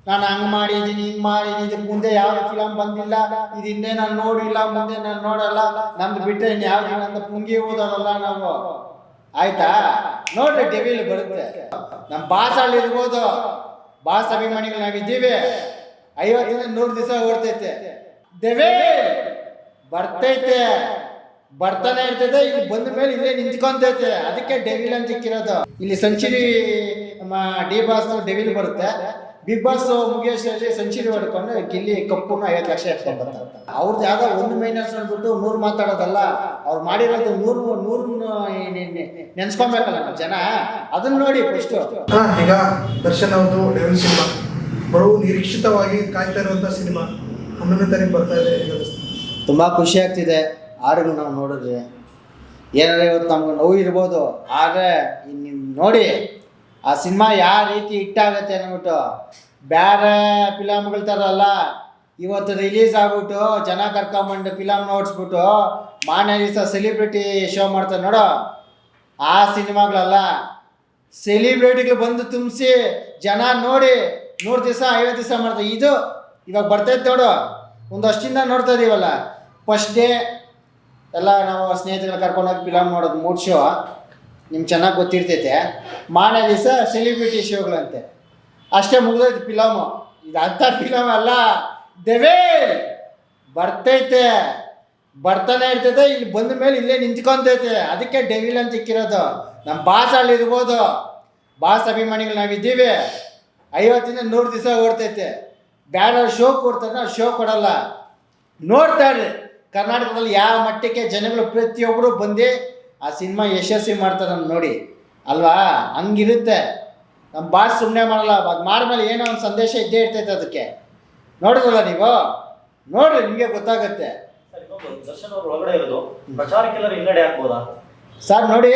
ನಾನು ಹಂಗೆ ಮಾಡಿದ್ದೀನಿ ಹಿಂಗೆ ಮಾಡಿದ್ದೀನಿ, ಇದಕ್ಕೆ ಮುಂದೆ ಯಾವ ಫಿಲಮ್ ಬಂದಿಲ್ಲ, ಇದು ಹಿಂದೆ ನಾನು ನೋಡಿಲ್ಲ, ಮುಂದೆ ನಾನು ನೋಡಲ್ಲ, ನಮ್ದು ಬಿಟ್ಟರೆ ಇನ್ನು ಯಾವ್ದು ನಂದು ಪುಂಗಿ ಓದೋದಲ್ಲ ನಾವು. ಆಯ್ತಾ? ನೋಡ್ರಿ ಟಿವಿಲಿ ಬರುತ್ತೆ. ನಮ್ಮ ಬಾಸಲ್ಲಿ ಇರ್ಬೋದು, ಬಾಸ್ ಅಭಿಮಾನಿಗಳು ನಾವಿದ್ದೀವಿ. 50-100 ದಿವಸ ಓಡ್ತೈತೆ, ದೇವೇ ಬರ್ತೈತೆ, ಬರ್ತಾನೆ ಇರ್ತೈತೆ. ಇಲ್ಲಿ ಬಂದ ಮೇಲೆ ಇಲ್ಲೇ ನಿಂತ್ಕೊಂತೈತೆ. ಅದಕ್ಕೆ ಡೆವಿಲ್ ಅಂತ ಇಕ್ಕಿರೋದು. ಇಲ್ಲಿ ಸೆಂಚುರಿ ಡಿ ಬಾಸ್ ಡೆವಿಲ್ ಬರುತ್ತೆ, ಬಿಗ್ ಬಾಸ್ ಮುಗಿಯೋಷ್ಟರಲ್ಲಿ ಸೆಂಚುರಿ ಹೊಡ್ಕೊಂಡು ಗಿಲ್ಲಿ ಕಪ್ಪುನ 50 ಲಕ್ಷ ಎತ್ಕೊಂಡು ಬರ್ತಾರೆ. ಅವ್ರದ್ದು ಯಾವುದೋ ಒಂದು ಮೈನಸ್ ಅಂದ್ಬಿಟ್ಟು 100 ಮಾತಾಡೋದಲ್ಲ. ಅವ್ರು ಮಾಡಿರೋದು 100 ನೆನ್ಸ್ಕೊಬೇಕಲ್ಲ ನಾವು ಜನ. ಅದನ್ನ ನೋಡಿ ಫಸ್ಟು. ಈಗ ದರ್ಶನ್ ಅವ್ರದ್ದು ಡೆವಿಲ್ ಸಿನಿಮಾ ಬರೋ ನಿರೀಕ್ಷಿತವಾಗಿ ಕಾಯ್ತಾ ಇರುವಂಥ ಸಿನಿಮಾ 11ನೇ ತಾರೀಕು ಬರ್ತಾ ಇದೆ. ತುಂಬ ಖುಷಿ ಆಗ್ತಿದೆ ಹಾಡುಗಳು ನಾವು ನೋಡಿದ್ರೆ. ಏನಾದ್ರೆ ಇವತ್ತು ನಮ್ಗೆ ನೋವು ಇರ್ಬೋದು, ಆದರೆ ನೋಡಿ ಆ ಸಿನಿಮಾ ಯಾವ ರೀತಿ ಹಿಟ್ಟಾಗತ್ತೆ ಅಂದ್ಬಿಟ್ಟು. ಬೇರೆ ಫಿಲಮ್ಗಳ ಥರ ಅಲ್ಲ, ಇವತ್ತು ರಿಲೀಸ್ ಆಗ್ಬಿಟ್ಟು ಜನ ಕರ್ಕೊಂಬಂಡು ಫಿಲಮ್ ನೋಡಿಸ್ಬಿಟ್ಟು ಮಾರನೇ ದಿವಸ ಸೆಲಿಬ್ರಿಟಿ ಶೋ ಮಾಡ್ತಾರೆ ನೋಡೋ, ಆ ಸಿನಿಮಾಗಳಲ್ಲ. ಸೆಲಿಬ್ರಿಟಿಗಳು ಬಂದು ತುಂಬಿಸಿ ಜನ ನೋಡಿ 100 ದಿವಸ 50 ದಿವಸ ಮಾಡ್ತಾರೆ. ಇದು ಇವಾಗ ಬರ್ತೈತೆ ನೋಡು, ಒಂದು ವರ್ಷದಿಂದ ನೋಡ್ತಾ ಇದೀವಲ್ಲ. ಫಸ್ಟ್ ಡೇ ಎಲ್ಲ ನಾವು ಸ್ನೇಹಿತರನ್ನ ಕರ್ಕೊಂಡೋಗಿ ಫಿಲಮ್ ನೋಡೋದು 3 ಶೋ, ನಿಮ್ಗೆ ಚೆನ್ನಾಗಿ ಗೊತ್ತಿರ್ತೈತೆ. ಮಾರನೇ ದಿವಸ ಸೆಲಿಬ್ರಿಟಿ ಶೋಗಳಂತೆ, ಅಷ್ಟೇ ಮುಗಿದೈತೆ ಫಿಲಮು. ಇದು ಅಂಥ ಫಿಲಮ್ ಅಲ್ಲ, ದೇವೇ ಬರ್ತೈತೆ, ಬರ್ತಾನೆ ಇರ್ತೈತೆ. ಇಲ್ಲಿ ಬಂದ ಮೇಲೆ ಇಲ್ಲೇ ನಿಂತ್ಕೊಂತೈತೆ. ಅದಕ್ಕೆ ಡೆವಿಲ್ ಅಂತ ಇಕ್ಕಿರೋದು. ನಮ್ಮ ಬಾಸಲ್ಲಿ ಇರ್ಬೋದು, ಬಾಸ್ ಅಭಿಮಾನಿಗಳು ನಾವಿದ್ದೀವಿ. 50-100 ದಿವಸ ಓಡ್ತೈತೆ. ಬೇರೆ ಶೋ ಕೊಡ್ತಾರೆ, ನಾವು ಶೋ ಕೊಡಲ್ಲ. ನೋಡ್ತಾರೆ ಕರ್ನಾಟಕದಲ್ಲಿ ಯಾವ ಮಟ್ಟಕ್ಕೆ ಜನಗಳು ಪ್ರತಿಯೊಬ್ಬರು ಬಂದು ಆ ಸಿನಿಮಾ ಯಶಸ್ವಿ ಮಾಡ್ತಾರೆ ನೋಡಿ ಅಲ್ವಾ. ಹಂಗಿರುತ್ತೆ. ನಮ್ಮ ಬಾಸ್ ಸುಮ್ಮನೆ ಮಾಡಲ್ಲ, ಅದು ಮಾಡಿದ್ಮೇಲೆ ಏನೋ ಒಂದು ಸಂದೇಶ ಇದ್ದೇ ಇರ್ತೈತೆ. ಅದಕ್ಕೆ ನೋಡಿದ್ರಲ್ಲ ನೀವು, ನೋಡ್ರಿ ನಿಮಗೆ ಗೊತ್ತಾಗುತ್ತೆ. ದರ್ಶನ್ ಅವರು ಒಳಗಡೆ ಇರೋದು ಪ್ರಚಾರಕ್ಕೆಲ್ಲರೂ ಹಿನ್ನಡೆ ಆಗ್ಬೋದಾ ಸರ್? ನೋಡಿ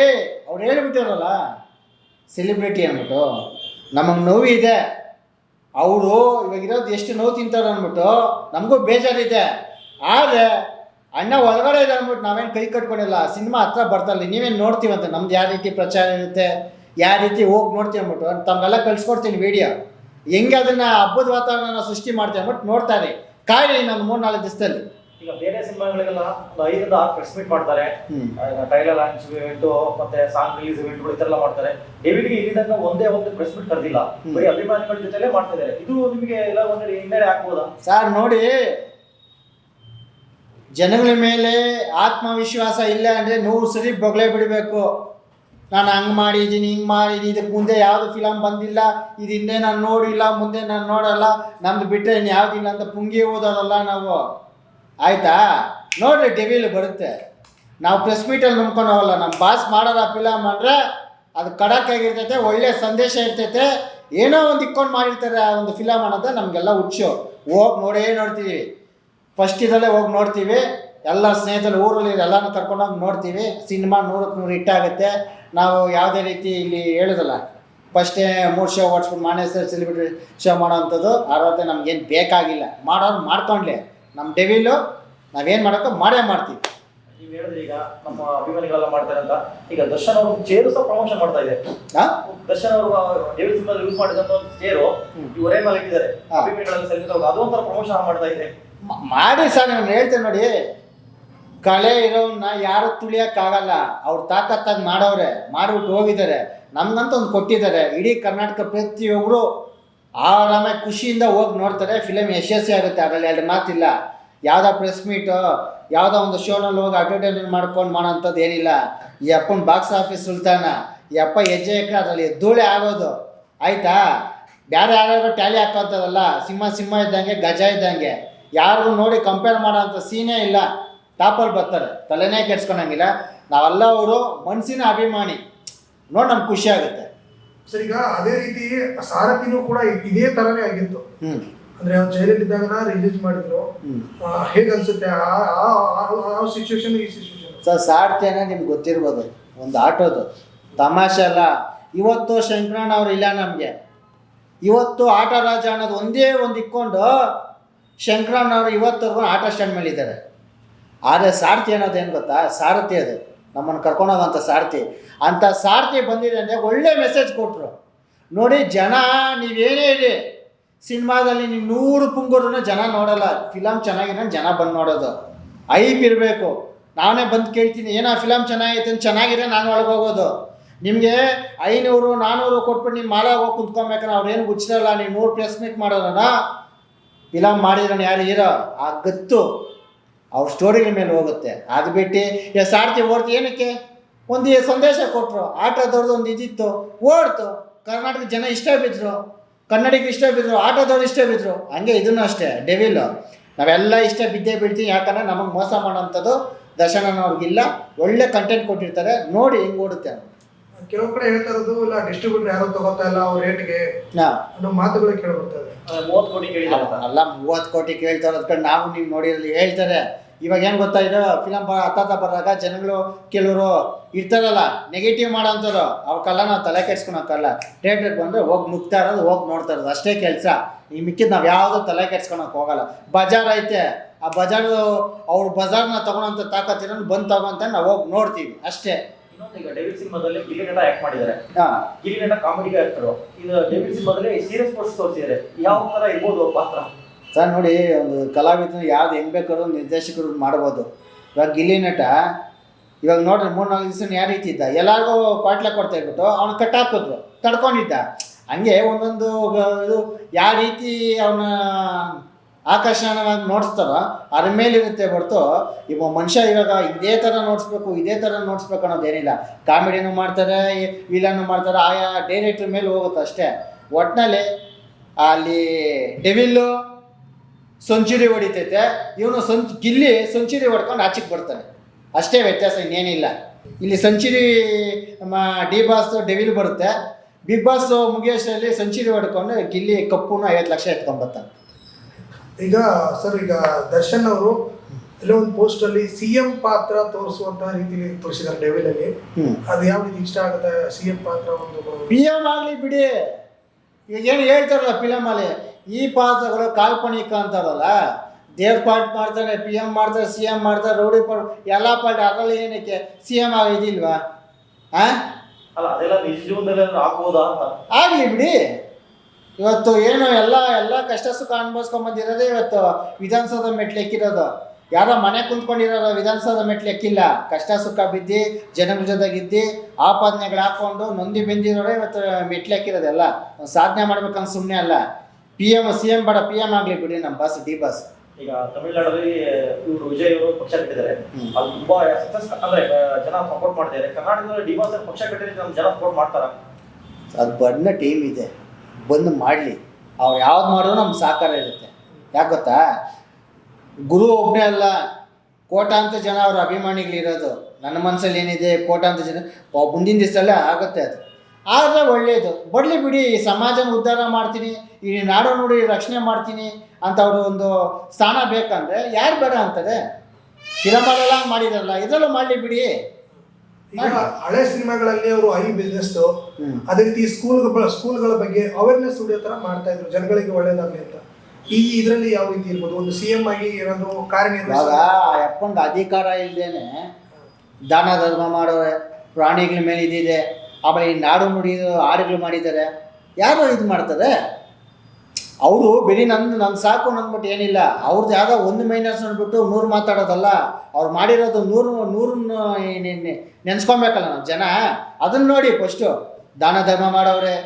ಅವ್ರು ಹೇಳಿಬಿಟ್ಟಿರಲ್ಲ ಸೆಲಿಬ್ರಿಟಿ ಅಂದ್ಬಿಟ್ಟು. ನಮಗೆ ನೋವು ಇದೆ, ಅವರು ಇವಾಗಿರೋದು ಎಷ್ಟು ನೋವು ತಿಂತಾರೆ ಅಂದ್ಬಿಟ್ಟು ನಮಗೂ ಬೇಜಾರಿದೆ. ಆದರೆ ಅಣ್ಣ ಒಳಗಡೆ ಇದೆ ಅಂದ್ಬಿಟ್ಟು ನಾವೇನು ಕೈ ಕಟ್ಕೊಂಡಿಲ್ಲ. ಸಿನಿಮಾ ಹತ್ರ ಬರ್ತಾರಲ್ಲ, ನೀವೇನು ನೋಡ್ತೀವಂತೆ ನಮ್ದು ಯಾವ ರೀತಿ ಪ್ರಚಾರ ಇರುತ್ತೆ, ಯಾವ ರೀತಿ ಹೋಗಿ ನೋಡ್ತೀವಿ ಅಂದ್ಬಿಟ್ಟು ತಮಗೆಲ್ಲ ಕಳಿಸ್ಕೊಡ್ತೀನಿ ವೀಡಿಯೋ. ಹೆಂಗೆ ಅದನ್ನು ಹಬ್ಬದ ವಾತಾವರಣ ಸೃಷ್ಟಿ ಮಾಡ್ತೀವಿ ಅಂದ್ಬಿಟ್ಟು ನೋಡ್ತಾರೆ. ಕಾಯಿಲೆ ಇನ್ನೊಂದು 3-4 ದಿವಸದಲ್ಲಿ. ಈಗ ಬೇರೆ ಸಿನಿಮಾಗಳಿಗೆಲ್ಲ 5-6 ಪ್ರೆಸ್ ಮೀಟ್ ಮಾಡ್ತಾರೆ, ಟ್ರೈಲರ್ ಲಾಂಚ್ ಇವೆಂಟು ಮತ್ತೆ ಸಾಂಗ್ ರಿಲೀಸ್ ಇವೆಂಟ್ಗಳು ಈ ಥರ ಎಲ್ಲ ಮಾಡ್ತಾರೆ. ಡೆವಿಲ್ಗೆ ಇಲ್ಲಿದ್ದಾಗ ಒಂದೇ ಒಂದು ಪ್ರೆಸ್ ಮೀಟ್ ಕರೆದಿಲ್ಲ, ಬರೀ ಅಭಿಮಾನಿಗಳ ಜೊತೆಲೇ ಮಾಡ್ತಾ ಇದ್ದಾರೆ. ಇದು ನಿಮಗೆ ಎಲ್ಲ ಒಂದು ಹಿನ್ನಡೆ ಆಗ್ಬೋದಾ ಸರ್? ನೋಡಿ, ಜನಗಳ ಮೇಲೆ ಆತ್ಮವಿಶ್ವಾಸ ಇಲ್ಲ ಅಂದರೆ 100 ಸರಿ ಬೊಗಳೆ ಬಿಡಬೇಕು. ನಾನು ಹಂಗೆ ಮಾಡಿದ್ದೀನಿ ಹಿಂಗೆ ಮಾಡಿದ್ದೀನಿ, ಇದಕ್ಕೆ ಮುಂದೆ ಯಾವುದು ಫಿಲಮ್ ಬಂದಿಲ್ಲ, ಇದು ಹಿಂದೆ ನಾನು ನೋಡಿಲ್ಲ, ಮುಂದೆ ನಾನು ನೋಡಲ್ಲ, ನಮ್ದು ಬಿಟ್ಟರೆ ಇನ್ನು ಯಾವುದಿಲ್ಲ ಅಂತ ಪುಂಗಿ ಓದೋದಲ್ಲ ನಾವು. ಆಯಿತಾ? ನೋಡ್ರಿ ಟಿವಿಲಿ ಬರುತ್ತೆ. ನಾವು ಪ್ರೆಸ್ ಮೀಟಲ್ಲಿ ನಂಬ್ಕೊಂಡು ಹೋಗಲ್ಲ. ನಮ್ಮ ಬಾಸ್ ಮಾಡೋದ ಫಿಲಮ್ ಅಂದರೆ ಅದು ಖಡಕ್ಕಾಗಿರ್ತೈತೆ, ಒಳ್ಳೆ ಸಂದೇಶ ಇರ್ತೈತೆ. ಏನೋ ಒಂದು ಇಕ್ಕೊಂಡು ಮಾಡಿರ್ತಾರೆ ಆ ಒಂದು ಫಿಲಮ್ ಅನ್ನೋದು ನಮಗೆಲ್ಲ ಹುಚ್ಚು. ಹೋಗಿ ನೋಡ್ತೀವಿ. ಫಸ್ಟ್ ಇದಲ್ಲೇ ಹೋಗಿ ನೋಡ್ತೀವಿ. ಎಲ್ಲ ಸ್ನೇಹಿತರು ಊರಲ್ಲಿ ಎಲ್ಲನೂ ಕರ್ಕೊಂಡೋಗಿ ನೋಡ್ತೀವಿ. ಸಿನಿಮಾ 100ಕ್ಕೆ 100 ಹಿಟ್ಟಾಗುತ್ತೆ. ನಾವು ಯಾವುದೇ ರೀತಿ ಇಲ್ಲಿ ಹೇಳೋದಲ್ಲ, ಫಸ್ಟೇ 3 ಶೋ ಓಡಿಸ್ಬಿಟ್ಟು ಮಾನೇ ಸೆಲಿಬ್ರಿಟಿ ಶೋ ಮಾಡೋ ಅಂಥದ್ದು ಅರ್ಹತೆ ನಮಗೇನು ಬೇಕಾಗಿಲ್ಲ. ಮಾಡೋರು ಮಾಡ್ಕೊಂಡ್ಲಿ. ನಮ್ಮ ಡೆವಿಲು ನಾವೇನು ಮಾಡೋಕ್ಕೋ ಮಾಡೇ ಮಾಡ್ತೀವಿ. ನೀವು ಹೇಳಿದ್ರೆ ಈಗ ನಮ್ಮ ಅಭಿಮಾನಿಗಳೆಲ್ಲ ಮಾಡ್ತಾರೆ ಅಂತ. ಈಗ ದರ್ಶನ್ ಅವರು ಚೇರು ಸಹ ಪ್ರಮೋಷನ್ ಮಾಡ್ತಾ ಇದೆ. ದರ್ಶನ್ ಅವರು ಡೆವಿಲ್ ಸಿನಿಮಾ ಯೂಸ್ ಮಾಡಿದಂತ ಒಂದು ಚೇರು ಇವರೇ ಮೇಲೆ ಇಟ್ಟಿದ್ದಾರೆ, ಅಭಿಮಾನಿಗಳೆಲ್ಲ ಸೆಲ್ಫಿ ಅದು ಒಂಥರ ಪ್ರಮೋಷನ್ ಮಾಡ್ತಾ ಇದೆ. ಮಾಡಿ ಸರ್, ನಾನು ಹೇಳ್ತೇನೆ ನೋಡಿ, ಕಲೆ ಇರೋನ್ನ ಯಾರು ತುಳಿಯೋಕ್ಕಾಗಲ್ಲ. ಅವ್ರು ತಾಕತ್ತಾಗಿ ಮಾಡೋರೆ, ಮಾಡಿಬಿಟ್ಟು ಹೋಗಿದ್ದಾರೆ. ನಮ್ಗಂತ ಒಂದು ಕೊಟ್ಟಿದ್ದಾರೆ. ಇಡೀ ಕರ್ನಾಟಕ ಪ್ರತಿಯೊಬ್ಬರು ಆರಾಮಾಗಿ ಖುಷಿಯಿಂದ ಹೋಗಿ ನೋಡ್ತಾರೆ. ಫಿಲಮ್ ಯಶಸ್ವಿ ಆಗುತ್ತೆ, ಅದರಲ್ಲಿ 2 ಮಾತಿಲ್ಲ. ಯಾವುದೋ ಪ್ರೆಸ್ ಮೀಟು, ಯಾವುದೋ ಒಂದು ಶೋನಲ್ಲಿ ಹೋಗಿ ಅಡ್ವರ್ಟೈಸ್ಮೆಂಟ್ ಮಾಡ್ಕೊಂಡು ಮಾಡೋಂಥದ್ದು ಏನಿಲ್ಲ. ಈ ಅಪ್ಪನ ಬಾಕ್ಸ್ ಆಫೀಸ್ ಸುಲ್ತಾನ, ಈ ಅಪ್ಪ ಹೆಜ್ಜೆ ಇಟ್ಟರೆ ಅದರಲ್ಲಿ ಧೂಳೆ ಆಗೋದು. ಆಯಿತಾ? ಬೇರೆ ಯಾರ್ಯಾರು ಟ್ಯಾಲಿ ಹಾಕೋಂಥದ್ದಲ್ಲ. ಸಿಂಹ ಇದ್ದಂಗೆ, ಗಜ ಇದ್ದಂಗೆ. ಯಾರಿಗೂ ನೋಡಿ ಕಂಪೇರ್ ಮಾಡೋ ಅಂಥ ಸೀನೇ ಇಲ್ಲ. ಟಾಪಲ್ಲಿ ಬರ್ತಾರೆ, ತಲೆನೇ ಕೆಡ್ಸ್ಕೊಳಂಗಿಲ್ಲ. ನಾವೆಲ್ಲ ಅವರು ಮನಸ್ಸಿನ ಅಭಿಮಾನಿ. ನೋಡಿ ನಮ್ಗೆ ಖುಷಿ ಆಗುತ್ತೆ. ಸರ್, ಈಗ ಅದೇ ರೀತಿ ಸಾರಥಿನೂ ಕೂಡ ಇದೇ ಥರನೇ ಆಗಿತ್ತು. ಅಂದರೆ ಅವ್ರು ಜೈಲಲ್ಲಿದ್ದಾಗ ರಿಲೀಸ್ ಮಾಡಿದ್ರು. ಹೇಗೆ ಅನಿಸುತ್ತೆ ಆ ಸಿಚುವೇಶನ್, ಈ ಸಿಚುವೇಶನ್? ಸರ್, ಸಾರಥಿ ಅನ್ನೋ ನಿಮ್ಗೆ ಗೊತ್ತಿರ್ಬೋದು, ಒಂದು ಆಟೋದು ತಮಾಷೆ ಅಲ್ಲ. ಇವತ್ತು ಶಂಕರಣ್ಣ ಅವ್ರು ಇಲ್ಲ ನಮಗೆ. ಇವತ್ತು ಆಟ ರಾಜ ಅನ್ನೋದು ಒಂದೇ ಒಂದು ಇಕ್ಕೊಂಡು ಶಂಕರಣ್ಣ ಅವರು ಇವತ್ತವರೆಗೂ ಆಟೋ ಸ್ಟ್ಯಾಂಡ್ ಮೇಲೆ ಇದ್ದಾರೆ. ಆದರೆ ಸಾರಥಿ ಅನ್ನೋದೇನು ಗೊತ್ತಾ? ಸಾರಥಿ ಅದು ನಮ್ಮನ್ನು ಕರ್ಕೊಂಡೋಗಂಥ ಸಾರಥಿ. ಅಂಥ ಸಾರಥಿ ಬಂದಿದೆ ಅಂದರೆ ಒಳ್ಳೆ ಮೆಸೇಜ್ ಕೊಟ್ಟರು. ನೋಡಿ ಜನ, ನೀವೇನೇ ಇರಿ, ಸಿನಿಮಾದಲ್ಲಿ ನೀವು 100 ಪುಂಗೂರನ್ನು ಜನ ನೋಡಲ್ಲ. ಫಿಲಮ್ ಚೆನ್ನಾಗಿದೆ ಜನ ಬಂದು ನೋಡೋದು. ಐಪ್ ಇರಬೇಕು. ನಾನೇ ಬಂದು ಕೇಳ್ತೀನಿ ಏನೋ ಫಿಲಮ್ ಚೆನ್ನಾಗೈತೆ ಅಂತ, ಚೆನ್ನಾಗಿದೆ ನಾನು ಒಳಗೆ ಹೋಗೋದು. ನಿಮಗೆ 500 400 ಕೊಟ್ಬಿಟ್ಟು ನಿಮ್ಮ ಮಾಲಾಗ ಹೋಗಿ ಕುಂತ್ಕೊಬೇಕಂದ್ರೆ ಅವ್ರೇನು ಗುಚ್ಚಿರಲ್ಲ. ನೀವು 100 ಪ್ರೆಸ್ ಮೀಟ್ ಮಾಡೋದನ್ನ ಫಿಲಮ್ ಮಾಡಿದ್ರಣ ಯಾರು ಹೀರೋ ಆ ಗತ್ತು ಅವ್ರ ಸ್ಟೋರಿಗಳ ಮೇಲೆ ಹೋಗುತ್ತೆ. ಅದು ಬಿಟ್ಟು ಸಾರ್ತಿ ಓಡ್ತು ಏನಕ್ಕೆ ಒಂದು ಸಂದೇಶ ಕೊಟ್ಟರು, ಆಟೋದವ್ರದ್ದು ಒಂದು ಇದಿತ್ತು ಓಡ್ತು, ಕರ್ನಾಟಕ ಜನ ಇಷ್ಟ ಬಿದ್ದರು, ಕನ್ನಡಿಗರು ಇಷ್ಟ ಬಿದ್ದರು, ಆಟೋದವ್ರು ಇಷ್ಟ ಬಿದ್ದರು. ಹಂಗೆ ಇದನ್ನು ಅಷ್ಟೇ ಡೆವಿಲ್ ನಾವೆಲ್ಲ ಇಷ್ಟ ಬಿದ್ದೇ ಬಿಡ್ತೀವಿ. ಯಾಕಂದರೆ ನಮಗೆ ಮೋಸ ಮಾಡೋಂಥದ್ದು ದರ್ಶನವ್ರಿಗಿಲ್ಲ. ಒಳ್ಳೆ ಕಂಟೆಂಟ್ ಕೊಟ್ಟಿರ್ತಾರೆ, ನೋಡಿ ಹಿಂಗೆ ಓಡುತ್ತೆ. ಕೆಲವು ಕಡೆ ಹೇಳ್ತಾ ಇರೋದು ಇಲ್ಲ ಡಿಸ್ಟ್ರಿಬ್ಯೂಟರ್ ಯಾರು ತಗೋತಾ ಇಲ್ಲ ಅವ್ರ ರೇಟ್ಗೆ ಅನ್ನೋ ಮಾತುಗಳು ಕೇಳಿ ಬರ್ತದೆ. 30 ಕೋಟಿ ಕೇಳಿದಾರೆ ಅಲ್ಲ 30 ಕೋಟಿ ಕೇಳ್ತಾ ಇರೋದ್ ಕಡೆ ನಾವು ನೀವು ನೋಡಿರಲ್ಲಿ ಹೇಳ್ತಾರೆ. ಇವಾಗ ಏನು ಗೊತ್ತಾ ಇದು ಫಿಲಮ್ ಹತ್ತಾತ ಬರುವಾಗ ಜನಗಳು ಕೆಲವರು ಇರ್ತಾರಲ್ಲ ನೆಗೆಟಿವ್ ಮಾಡೋಂಥವ್ರು, ಅವಕ್ಕೆಲ್ಲ ನಾವು ತಲೆ ಕೆಡ್ಸ್ಕೊಳಕ್ಕಲ್ಲ. ಥಿಯೇಟ್ರಿಗೆ ಬಂದರೆ ಹೋಗಿ ಮುಗ್ತಾ ಇರೋದು, ಹೋಗಿ ನೋಡ್ತಾ ಇರೋದು ಅಷ್ಟೇ ಕೆಲಸ. ಈ ಮಿಕ್ಕಿದ್ದು ನಾವು ಯಾವುದೂ ತಲೆ ಕೆಡ್ಸ್ಕೊಳಕ್ಕೆ ಹೋಗಲ್ಲ. ಬಜಾರ್ ಐತೆ, ಆ ಬಜಾರು ಅವ್ರು ಬಜಾರ್ನ ತೊಗೊಳೋಂಥ ತಾಕತ್ತಿರೋನು ಬಂದು ತಗೊಂತ ನಾವು ಹೋಗಿ ನೋಡ್ತೀವಿ ಅಷ್ಟೇ. ಇನ್ನೊಂದು ಈಗ ಡೆವಿಲ್ ಸಿನಿಮಾದಲ್ಲಿ ಗಿಲ್ಲಿ ನಟ ಆಕ್ಟ್ ಮಾಡಿದ್ದಾರೆ. ಗಿಲ್ಲಿ ನಟ ಕಾಮಿಡಿಗೆ ಆಕ್ಟರು. ಇದು ಡೆವಿಲ್ ಸಿನಿಮಾದಲ್ಲಿ ಸೀರಿಯಸ್ ಪೋಸ್ಟ್ ತೋರಿಸಿದ್ದಾರೆ. ಯಾವ ಥರ ಇರ್ಬೋದು ಅವ್ರ ಪಾತ್ರ? ಸರ್ ನೋಡಿ, ಒಂದು ಕಲಾವಿದನ ಯಾವ್ದು ಹೆಂಗೆ ಬೇಕಾದ್ರೂ ನಿರ್ದೇಶಕರು ಮಾಡ್ಬೋದು. ಇವಾಗ ಗಿಲ್ಲಿ ನಟ ಇವಾಗ ನೋಡ್ರಿ 3-4 ದಿವಸ ಯಾವ ರೀತಿ ಇದ್ದ, ಎಲ್ಲರಿಗೂ ಕ್ವಾಟ್ಲೆ ಕೊಡ್ತಾ ಇದ್ಬಿಟ್ಟು ಅವ್ನು ಕಟ್ ಹಾಕಿದ್ರು, ತಡ್ಕೊಂಡಿದ್ದ. ಹಂಗೆ ಒಂದೊಂದು ಇದು ಯಾವ ರೀತಿ ಅವನ ಆಕರ್ಷಣವಾಗಿ ನೋಡಿಸ್ತಾರೋ ಅದ್ರ ಮೇಲಿರುತ್ತೆ ಹೊರತು ಇವಾಗ ಮನುಷ್ಯ ಇವಾಗ ಇದೇ ಥರ ನೋಡಿಸ್ಬೇಕು ಅನ್ನೋದೇನಿಲ್ಲ. ಕಾಮಿಡಿನೂ ಮಾಡ್ತಾರೆ, ವಿಲನ್ನು ಮಾಡ್ತಾರೆ, ಆಯಾ ಡೈರೆಕ್ಟ್ರ್ ಮೇಲೆ ಹೋಗುತ್ತೆ ಅಷ್ಟೇ. ಒಟ್ಟಿನಲ್ಲಿ ಅಲ್ಲಿ ಡೆವಿಲ್ಲು ಸೆಂಚುರಿ ಹೊಡಿತೈತೆ, ಇವನು ಗಿಲ್ಲಿ ಸೆಂಚುರಿ ಹೊಡ್ಕೊಂಡು ಆಚೆಗೆ ಬರ್ತಾನೆ ಅಷ್ಟೇ ವ್ಯತ್ಯಾಸ, ಇನ್ನೇನಿಲ್ಲ. ಇಲ್ಲಿ ಸೆಂಚುರಿ ನಮ್ಮ ಡಿ ಬಾಸ್ ಡೆವಿಲ್ ಬರುತ್ತೆ, ಬಿಗ್ ಬಾಸ್ ಮುಗಿಯೋಷ್ಟರಲ್ಲಿ ಸೆಂಚುರಿ ಹೊಡ್ಕೊಂಡು ಗಿಲ್ಲಿ ಕಪ್ಪುನ 50 ಲಕ್ಷ ಎತ್ಕೊಂಡ್ಬರ್ತಾನೆ. ಈಗ ಸರ್, ಈಗ ದರ್ಶನ್ ಅವರು ಎಲ್ಲೋ ಒಂದು ಪೋಸ್ಟ್ ಅಲ್ಲಿ CM ಪಾತ್ರ ತೋರಿಸುವಂತಹ ರೀತಿಯಲ್ಲಿ ತೋರಿಸಿದ್ದಾರೆ ಡೆವಿಲ್ ಅಲ್ಲಿ. ಅದು ಯಾವ ರೀತಿ ಇಷ್ಟ ಆಗುತ್ತೆ CM ಪಾತ್ರ? ಒಂದು PM ಆಗಲಿ ಬಿಡಿ, ಈಗ ಏನು ಹೇಳ್ತಾರಲ್ಲ ಫಿಲಮಲ್ಲಿ ಈ ಪಾತ್ರಗಳು ಕಾಲ್ಪನಿಕ ಅಂತಾರಲ್ಲ. ದೇವ್ರ ಪಾಠ ಮಾಡ್ತಾರೆ, PM ಮಾಡ್ತಾರೆ, CM ಮಾಡ್ತಾರೆ, ರೌಡಿ ಪಾಠ ಎಲ್ಲ ಪಾಠ. ಅದರಲ್ಲಿ ಏನಕ್ಕೆ CM ಆಗಿದಿಲ್ವಾ? ಅಲ್ಲ ಅದೆಲ್ಲ ನಿಜ ಜೀವನದಲ್ಲಿ ಆಗ್ಬೋದಾ ಅಂತ. ಆಗಲಿ ಬಿಡಿ. ಇವತ್ತು ಏನು ಎಲ್ಲ ಕಷ್ಟ ಸುಖ ಅನುಭವಿಸ್ಕೊಂಬಂದಿರೋದೇ ಇವತ್ತು ವಿಧಾನಸೌಧ ಮೆಟ್ಲು ಎಕ್ಕಿರೋದು. ಯಾರೋ ಮನೆ ಕುಂತ್ಕೊಂಡಿರೋದು ವಿಧಾನಸೌಧ ಮೆಟ್ಲು ಎಕ್ಕಿಲ್ಲ. ಕಷ್ಟ ಸುಖ ಬಿದ್ದು ಜನಗಳ ಜೊತೆಗಿದ್ದು ಆಪಾದನೆಗಳು ಹಾಕ್ಕೊಂಡು ನೊಂದಿ ಬೆಂದಿರೋರೇ ಇವತ್ತು ಮೆಟ್ಲು ಎಕ್ಕಿರೋದೆಲ್ಲ. ಸಾಧನೆ ಮಾಡ್ಬೇಕಂತ ಸುಮ್ಮನೆ ಅಲ್ಲ. CM ಬೇಡ, PM ಆಗಲಿ ಬಿಡಿ ನಮ್ಮ ಬಾಸ್ ಡಿ ಬಾಸ್. ಈಗ ತಮಿಳುನಾಡಲ್ಲಿ ಇವರು ವಿಜಯ್ ಅವರು ಪಕ್ಷ ಕಟ್ಟಿದ್ದಾರೆ, ಅದು ತುಂಬಾ ಸಕ್ಸಸ್ ಅಂದ್ರೆ ಜನ ಸಪೋರ್ಟ್ ಮಾಡ್ತಾರೆ. ಕರ್ನಾಟಕದಲ್ಲಿ ಡಿ ಬಾಸ್ ಪಕ್ಷ ಕಟ್ಟಿದ್ರೆ ನಮ್ಮ ಜನ ಸಪೋರ್ಟ್ ಮಾಡ್ತಾರ? ಅದು ಬಂದ ಟೀಮ್ ಇದೆ, ಬಂದು ಮಾಡಲಿ. ಅವ್ರು ಯಾವ್ದು ಮಾಡಿದ್ರು ನಮ್ಗೆ ಸಹಕಾರ ಇರುತ್ತೆ. ಯಾಕೆ ಗೊತ್ತಾ, ಗುರು ಒಬ್ಬನೇ ಅಲ್ಲ, ಕೋಟಾಂತ ಜನ ಅವ್ರ ಅಭಿಮಾನಿಗಳಿರೋದು. ನನ್ನ ಮನಸ್ಸಲ್ಲಿ ಏನಿದೆ ಕೋಟಾಂತ ಜನ ಮುಂದಿನ ದಿವಸದಲ್ಲೇ ಆಗುತ್ತೆ. ಅದು ಆದರೆ ಒಳ್ಳೆಯದು, ಬರಲಿ ಬಿಡಿ. ಈ ಸಮಾಜನ ಉದ್ಧಾರ ಮಾಡ್ತೀನಿ, ಈ ನಾಡು ನುಡಿ ರಕ್ಷಣೆ ಮಾಡ್ತೀನಿ ಅಂತ ಅವರು ಒಂದು ಸ್ಥಾನ ಬೇಕಂದರೆ ಯಾರು ಬೇಡ ಅಂತಾರೆ? ಫಿಲಮಲ್ಲೆಲ್ಲ ಮಾಡಿದಾರಲ್ಲ, ಇದರಲ್ಲೂ ಮಾಡಲಿ ಬಿಡಿ. ಈಗ ಹಳೆ ಸಿನಿಮಾಗಳಲ್ಲಿ ಅವರು ಬಿಸ್ನೆಸ್ ಅದೇ ರೀತಿ ಸ್ಕೂಲ್ಗಳ ಬಗ್ಗೆ ಅವೇರ್ನೆಸ್ ಹೊಡೆಯೋ ಥರ ಮಾಡ್ತಾ ಇದ್ರು, ಜನಗಳಿಗೆ ಒಳ್ಳೇದಾಗಲಿ ಅಂತ. ಇದರಲ್ಲಿ ಯಾವ ರೀತಿ ಇರ್ಬೋದು? ಒಂದು CM ಆಗಿ ಏನಾದರೂ ಕಾರ್ಯನಿರ್ವಹಿಸ ಅಪ್ಪಂಗೆ ಅಧಿಕಾರ ಇಲ್ಲದೇನೆ ದಾನ ಧರ್ಮ ಮಾಡೋರೆ, ಪ್ರಾಣಿಗಳ ಮೇಲೆ ಇದಿದೆ. ಆಮೇಲೆ ಈ ನಾಡು ನುಡಿ ಹಾಡುಗಳು ಮಾಡಿದ್ದಾರೆ, ಯಾರು ಇದು ಮಾಡ್ತಾರೆ? ಅವರು ಬರೀ ನನ್ನ ಸಾಕು ಅಂದ್ಬಿಟ್ಟು ಏನಿಲ್ಲ. ಅವ್ರದ್ದು ಯಾವುದೋ ಒಂದು ಮೈನಸ್ ಅಂದ್ಬಿಟ್ಟು 100 ಮಾತಾಡೋದಲ್ಲ. ಅವ್ರು ಮಾಡಿರೋದು 100 ನೆನೆಸ್ಕೊಬೇಕಲ್ಲ ನಾವು ಜನ. ಅದನ್ನು ನೋಡಿ ಫಸ್ಟು ದಾನ ಧರ್ಮ ಮಾಡೋರೆ.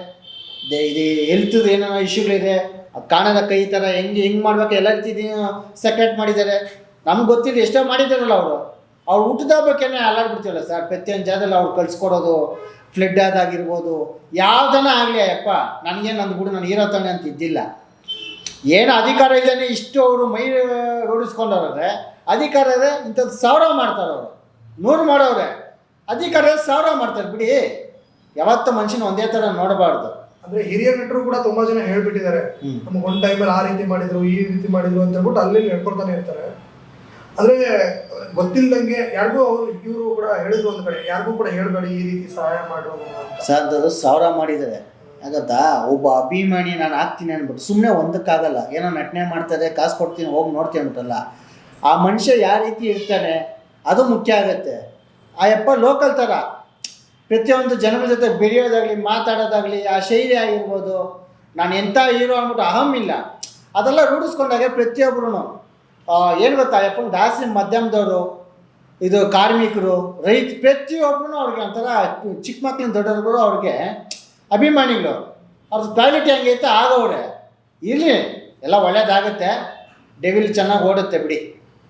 ಇದು ಹೆಲ್ತ್ದು ಏನೋ ಇಶ್ಯೂಗಳಿದೆ, ಕಾಣದ ಕೈ ಥರ ಹೆಂಗೆ ಮಾಡ್ಬೇಕು ಎಲ್ಲ ರೀತಿ ಸೆಕ್ರೆಟ್ ಮಾಡಿದ್ದಾರೆ. ನಮ್ಗೆ ಗೊತ್ತಿಲ್ಲ ಎಷ್ಟೋ ಮಾಡಿದ್ದಾರಲ್ಲ ಅವರು. ಅವ್ರು ಊಟದ ಹಬ್ಬಕ್ಕೇನೆ ಅಲ್ಲಾಡ್ಬಿಡ್ತೀವಲ್ಲ ಸರ್, ಪ್ರತಿಯೊಂದು ಜಾಗದಲ್ಲಿ ಅವ್ರು ಕಳಿಸ್ಕೊಡೋದು, ಫ್ಲಡ್ ಆದಾಗಿರ್ಬೋದು, ಯಾವುದನ್ನ ಆಗಲಿ. ಅಪ್ಪ ನನಗೇನು ಅಂದ್ಬಿಡು ನಾನು ಹೀರೋ ತಾನೆ ಅಂತ ಇದ್ದಿಲ್ಲ. ಏನು ಅಧಿಕಾರ ಇಲ್ಲದೇ ಇಷ್ಟು ಅವರು ಮೈ ರೂಢಿಸ್ಕೊಂಡವ್ರೆ. ಅಧಿಕಾರ ಇದೆ ಇಂಥದ್ದು 1000 ಮಾಡ್ತಾರೆ ಅವರು, 100 ಮಾಡೋರೆ. ಅಧಿಕಾರ 1000 ಮಾಡ್ತಾರೆ ಬಿಡಿ. ಯಾವತ್ತೂ ಮನುಷ್ಯನ ಒಂದೇ ಥರ ನೋಡಬಾರ್ದು. ಅಂದ್ರೆ ಹಿರಿಯ ನಟರು ಕೂಡ ತುಂಬಾ ಜನ ಹೇಳ್ಬಿಟ್ಟಿದ್ದಾರೆ, ನಮ್ಗೆ ಒಂದು ಟೈಮಲ್ಲಿ ಆ ರೀತಿ ಮಾಡಿದ್ರು, ಈ ರೀತಿ ಮಾಡಿದ್ರು ಅಂತ ಹೇಳ್ಬಿಟ್ಟು ಅಲ್ಲಿ ಹೇಳ್ಕೊಳ್ತಾನೆ ಇರ್ತಾರೆ. ಅಂದ್ರೆ ಗೊತ್ತಿಲ್ಲದಂಗೆ ಯಾರಿಗೂ ಇವರು ಕೂಡ ಹೇಳಿದ್ರು ಒಂದು ಕಡೆ, ಯಾರಿಗೂ ಕೂಡ ಹೇಳ್ಬೇಡಿ ಈ ರೀತಿ ಸಹಾಯ ಮಾಡುವ ಸರ್. 1000 ಮಾಡಿದ್ದಾರೆ. ಆಗತ್ತಾ? ಒಬ್ಬ ಅಭಿಮಾನಿ ನಾನು ಆಗ್ತೀನಿ ಅಂದ್ಬಿಟ್ಟು ಸುಮ್ಮನೆ ಒಂದಕ್ಕಾಗಲ್ಲ. ಏನೋ ನಟನೆ ಮಾಡ್ತಾರೆ, ಕಾಸು ಕೊಡ್ತೀನಿ ಹೋಗಿ ನೋಡ್ತೀನಿ ಅಂದ್ಬಿಟ್ಟಲ್ಲ. ಆ ಮನುಷ್ಯ ಯಾವ ರೀತಿ ಇರ್ತಾನೆ ಅದು ಮುಖ್ಯ ಆಗುತ್ತೆ. ಆ ಯಪ್ಪ ಲೋಕಲ್ ಥರ ಪ್ರತಿಯೊಂದು ಜನಗಳ ಜೊತೆ ಬೆರೆಯೋದಾಗಲಿ, ಮಾತಾಡೋದಾಗಲಿ, ಆ ಶೈಲಿ ಆಗಿರ್ಬೋದು, ನಾನು ಎಂಥ ಹೀರೋ ಅಂದ್ಬಿಟ್ಟು ಅಹಂ ಇಲ್ಲ. ಅದೆಲ್ಲ ರೂಢಿಸ್ಕೊಂಡಾಗ ಪ್ರತಿಯೊಬ್ಬರು ಏನು ಗೊತ್ತಾ ಯಪ್ಪ ಜಾಸ್ತಿ ಮಧ್ಯಮದವರು, ಇದು ಕಾರ್ಮಿಕರು, ರೈತ, ಪ್ರತಿಯೊಬ್ಬರು ಅವ್ರಿಗೆ ಒಂಥರ ಚಿಕ್ಕ ಮಕ್ಳಿನ ದೊಡ್ಡವ್ರಿಗೂ ಅವ್ರಿಗೆ ಅಭಿಮಾನಿಗಳು. ಅವ್ರದ್ದು ಕ್ವಾಲಿಟಿ ಹಂಗೈತೆ ಆಗೋವ್ರೆ. ಇಲ್ಲಿ ಎಲ್ಲ ಒಳ್ಳೇದಾಗುತ್ತೆ, ಡೆವಿಲ್ ಚೆನ್ನಾಗಿ ಓಡುತ್ತೆ ಬಿಡಿ.